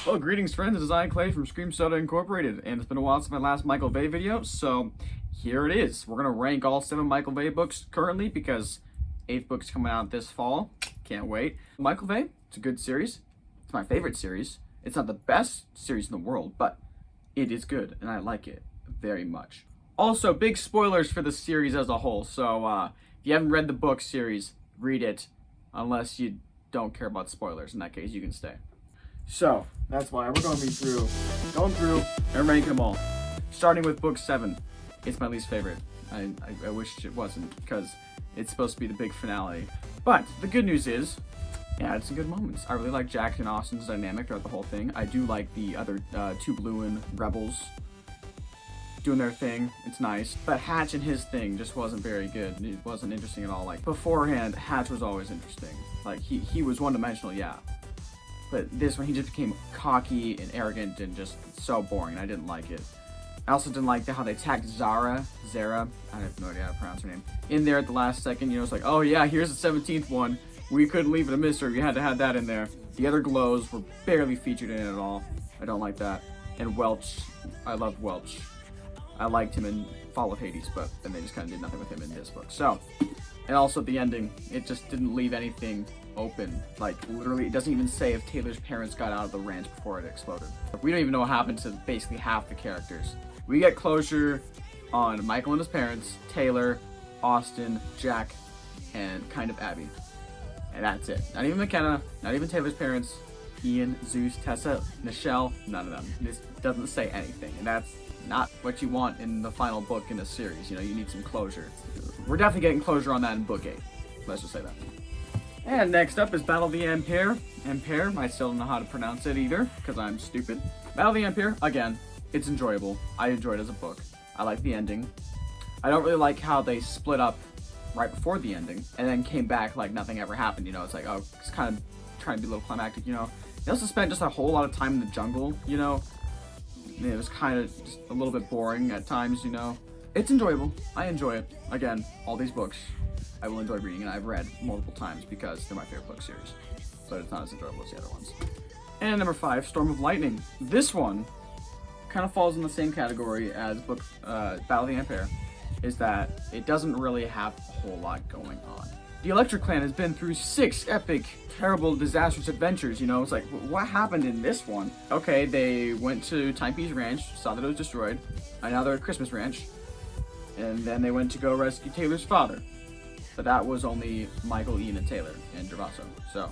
Well, greetings friends, it is I, Clay from Scream Soda Incorporated, and it's been a while since my last Michael Vey video, so here it is. We're going to rank all 7 Michael Vey books currently, because 8th book's coming out this fall. Can't wait. Michael Vey, it's a good series. It's my favorite series. It's not the best series in the world, but it is good, and I like it very much. Also, big spoilers for the series as a whole, so if you haven't read the book series, read it, unless you don't care about spoilers. In that case, you can stay. So, that's why we're going through and ranking them all. Starting with book 7. It's my least favorite. I wish it wasn't, because it's supposed to be the big finale. But the good news is, yeah, it's some good moments. I really like Jack and Austin's dynamic throughout the whole thing. I do like the other two Bluin rebels doing their thing. It's nice. But Hatch and his thing just wasn't very good. It wasn't interesting at all. Like, beforehand, Hatch was always interesting. Like, he was one-dimensional, yeah. But this one, he just became cocky and arrogant and just so boring. I didn't like it. I also didn't like how they attacked Zara, I have no idea how to pronounce her name, in there at the last second. You know, it's like, oh yeah, here's the 17th one. We couldn't leave it a mystery. We had to have that in there. The other glows were barely featured in it at all. I don't like that. And Welch, I love Welch. I liked him in Fall of Hades, but then they just kind of did nothing with him in this book. So, and also the ending, it just didn't leave anything open. Like, literally, it doesn't even say if Taylor's parents got out of the ranch before it exploded. We don't even know what happened to basically half the characters. We get closure on Michael and his parents, Taylor, Austin, Jack, and kind of Abby. And that's it. Not even McKenna, not even Taylor's parents, Ian, Zeus, Tessa, Nichelle, none of them. This doesn't say anything, and that's not what you want in the final book in a series. You know, you need some closure. We're definitely getting closure on that in book 8. Let's just say that. And next up is Battle of the Empire. I still don't know how to pronounce it either, because I'm stupid. Battle of the Empire, again, it's enjoyable. I enjoyed it as a book. I like the ending. I don't really like how they split up right before the ending, and then came back like nothing ever happened, you know? It's like, oh, it's kind of trying to be a little climactic, you know? They also spent just a whole lot of time in the jungle, you know? It was kind of just a little bit boring at times, you know? It's enjoyable. I enjoy it. Again, all these books I will enjoy reading, and I've read multiple times because they're my favorite book series. But it's not as enjoyable as the other ones. And number 5, Storm of Lightning. This one kind of falls in the same category as book Battle of the Empire, is that it doesn't really have a whole lot going on. The Electric Clan has been through 6 epic, terrible, disastrous adventures, you know? It's like, what happened in this one? Okay, they went to Timepiece Ranch, saw that it was destroyed, and now they're at Christmas Ranch, and then they went to go rescue Taylor's father. But that was only Michael, Ian, and Taylor, and Gervaso. So,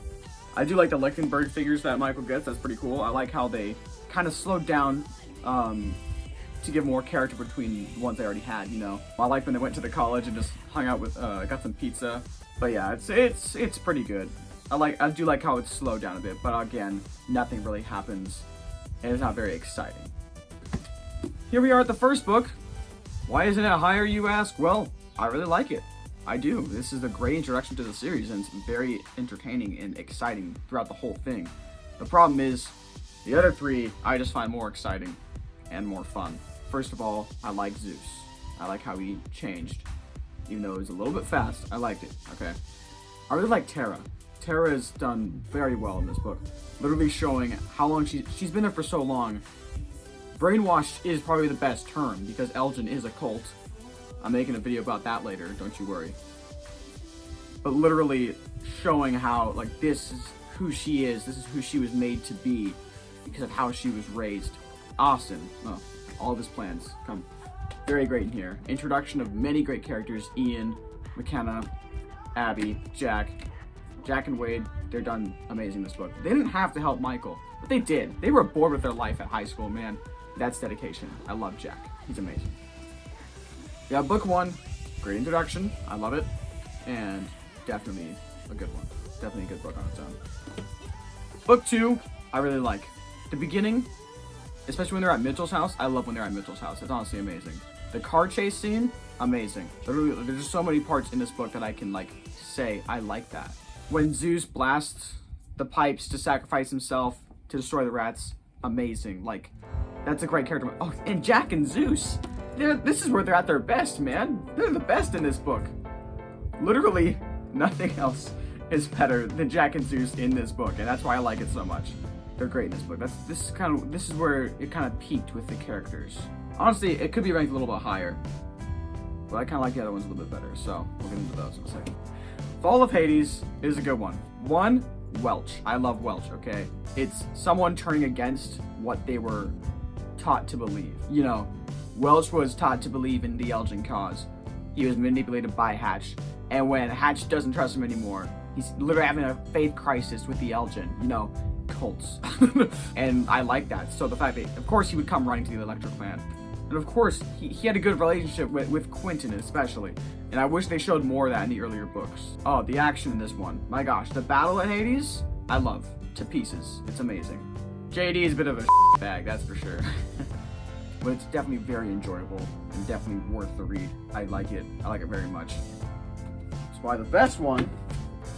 I do like the Lichtenberg figures that Michael gets. That's pretty cool. I like how they kind of slowed down to give more character between the ones they already had, you know. I like when they went to the college and just hung out with, got some pizza. But yeah, it's pretty good. I do like how it's slowed down a bit, but again, nothing really happens, and it's not very exciting. Here we are at the first book. Why isn't it higher, you ask? Well, I really like it. I do. This is a great introduction to the series, and it's very entertaining and exciting throughout the whole thing. The problem is, the other 3 I just find more exciting and more fun. First of all, I like Zeus. I like how he changed. Even though it was a little bit fast, I liked it, okay? I really like Tara. Tara has done very well in this book. Literally showing how long she's been there for so long. Brainwashed is probably the best term, because Elgin is a cult. I'm making a video about that later, don't you worry. But literally showing how, like, this is who she is, this is who she was made to be, because of how she was raised. Austin, oh, all of his plans come very great in here. Introduction of many great characters: Ian, McKenna, Abby, Jack and Wade. They're done amazing in this book. They didn't have to help Michael, but they did. They were bored with their life at high school, man. That's dedication. I love Jack. He's amazing. Yeah, book 1, great introduction. I love it. And definitely a good one. Definitely a good book on its own. Book 2, I really like. The beginning, especially when they're at Mitchell's house. I love when they're at Mitchell's house. It's honestly amazing. The car chase scene, amazing. Literally, there's just so many parts in this book that I can, like, say I like that. When Zeus blasts the pipes to sacrifice himself to destroy the rats, amazing. Like, that's a great character. Oh, and Jack and Zeus. This is where they're at their best, man. They're the best in this book. Literally, nothing else is better than Jack and Zeus in this book, and that's why I like it so much. they're great in this book. This is where it kind of peaked with the characters. Honestly, it could be ranked a little bit higher, but I kind of like the other ones a little bit better, so we'll get into those in a second. Fall of Hades is a good one. One, Welch. I love Welch, okay? It's someone turning against what they were taught to believe. You know, Welch was taught to believe in the Elgin cause. He was manipulated by Hatch, and when Hatch doesn't trust him anymore, he's literally having a faith crisis with the Elgin, you know, cults. And I like that. So the fact that, of course, he would come running to the Electro Clan. And of course, he had a good relationship with Quentin especially. And I wish they showed more of that in the earlier books. Oh, the action in this one. My gosh, the battle at Hades, I love to pieces. It's amazing. JD is a bit of a bag, that's for sure. But it's definitely very enjoyable and definitely worth the read. I like it very much. That's why the best one,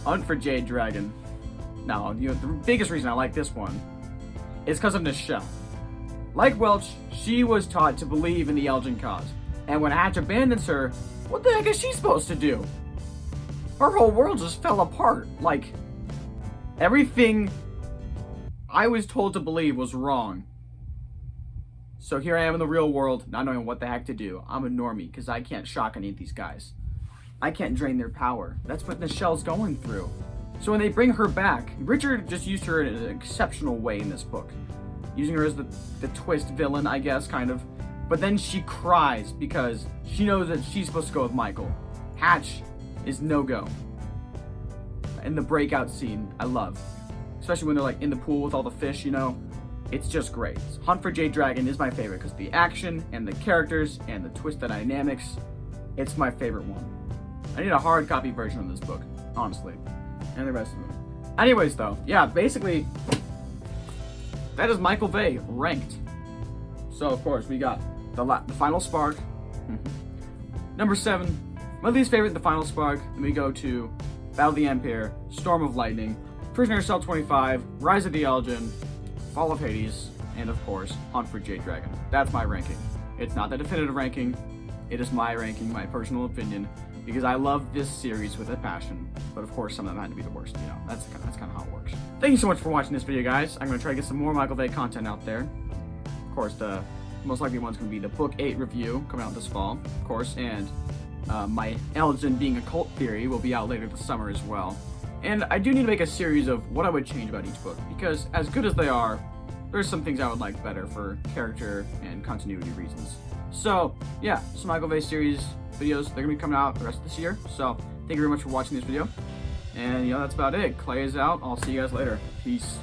Hunt for Jade Dragon. Now, you know, the biggest reason I like this one is because of Nichelle. Like Welch, she was taught to believe in the Elgin cause. And when Hatch abandons her, what the heck is she supposed to do? Her whole world just fell apart. Like, everything I was told to believe was wrong. So here I am in the real world, not knowing what the heck to do. I'm a normie, because I can't shock any of these guys. I can't drain their power. That's what Nichelle's going through. So when they bring her back, Richard just used her in an exceptional way in this book. Using her as the twist villain, I guess, kind of. But then she cries because she knows that she's supposed to go with Michael. Hatch is no-go. And the breakout scene, I love. Especially when they're like in the pool with all the fish, you know. It's just great. Hunt for Jade Dragon is my favorite because the action and the characters and the twisted dynamics, it's my favorite one. I need a hard copy version of this book, honestly. And the rest of them. Anyways, though, yeah, basically, that is Michael Vey ranked. So, of course, we got the Final Spark. Number 7, my least favorite, the Final Spark. Then we go to Battle of the Empire, Storm of Lightning, Prisoner Cell 25, Rise of the Elgin, Fall of Hades, and of course, Hunt for Jade Dragon. That's my ranking. It's not the definitive ranking. It is my ranking, my personal opinion, because I love this series with a passion. But of course, some of them had to be the worst. You know, that's kind of how it works. Thank you so much for watching this video, guys. I'm gonna try to get some more Michael Vey content out there. Of course, the most likely one's gonna be the Book 8 review coming out this fall, of course, and my Elgin being a cult theory will be out later this summer as well. And I do need to make a series of what I would change about each book, because as good as they are, there's some things I would like better for character and continuity reasons. So, yeah, some Michael Vey series videos, they're going to be coming out the rest of this year. So, thank you very much for watching this video. And, you know, that's about it. Clay is out. I'll see you guys later. Peace.